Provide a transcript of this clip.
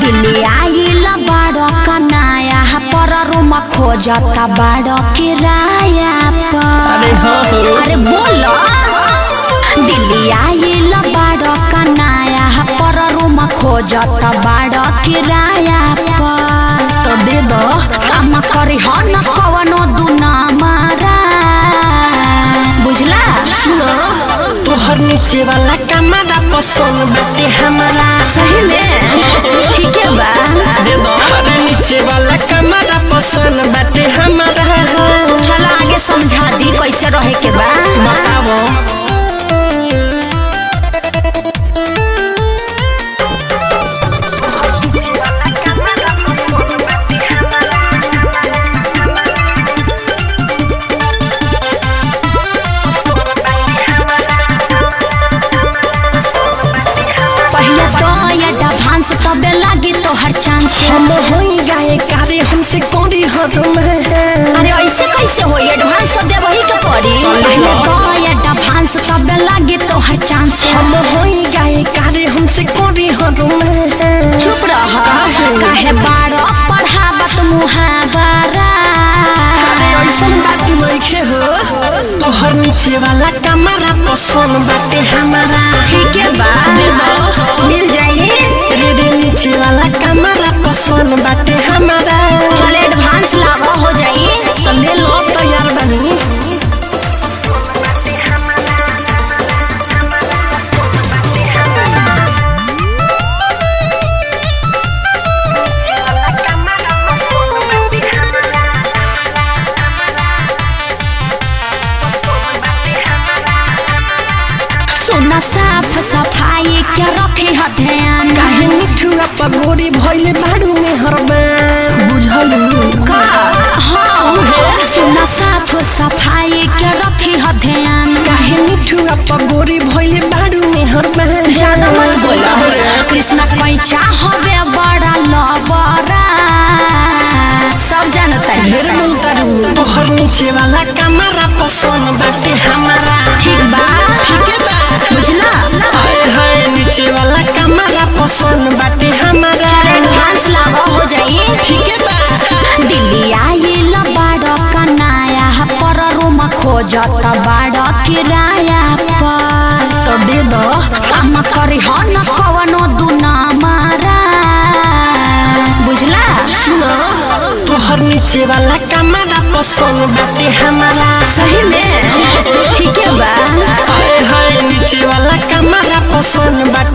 दिल्ली आइल बाड़ कनाया पर रूम खोजता बाड़ किराया पर। अरे बोलो दिल्ली आइल बाड़ कनाया पर रूम खोजता बाड़ किराया पर। तो दे दो काम करी हो न कवनो दुना मारा बुझला। सुनो तोहर नीचे वाला कमरा पसंद बाटे हमारा। सही में ठीक है बा। दे दो अरे नीचे वाला कमरा पसंद बाटे हमारा। चला आगे समझा दी कैसे रहे के बा। बताओ तबे लागी तो हर चांस हम होई गाए कारे हमसे कोरी हद में। अरे ऐसे कैसे हो एडवांस तो दे वही के पड़ी। पहले तो एडवांस तबे लागी तो हर चांस हम होई गाए कारे हमसे कोरी हद में। चुप रह काहे बारो पढ़ावत मुहावरा। अरे ऐसन बात नइखे हो तोहर नीचे वाला कमरा पसंद बाटे हमारा। ठीक है बा दे दो मिल जाई रे नीचे वाला कमरा पसंद बाटे हमारा। चल एडवांस लावा हो जाई तो ले लो तैयार बनी। सुना साफ सफाई के रखी ह ध्यान। काहे मिठुआ पगोरी भइले बाड़ू में हरबान बुझलू का हाँ सुना साफ सफाई के रखी ह ध्यान। काहे मिठुआ पगोरी भइले बाड़ू में हरबान। ज्यादा मत बोला कृष्णा कैचा हवे बड़ा लबरा सब जानता है। ढेर मिलता तोहर नीचे वाला कमरा पसंद बाटे हमारा। ठीक बा ठीक है बा बुझला। हाय हाय नीचे वाला कमरा पसंद बाटे हमारा। एडवांस लावा हो जाई ठीक है बा दिल्ली आइल बाड़ कनाया पर रूम खोजता बाड़ किराया पर। तो दे दो काम करी हो न कवनो दुना मारा बुझला। सुनो तोहर नीचे वाला कमरा पसंद बाटे हमारा। सही में ठीक है बा हाय हाय नीचे वाला कमरा पसंद बाटे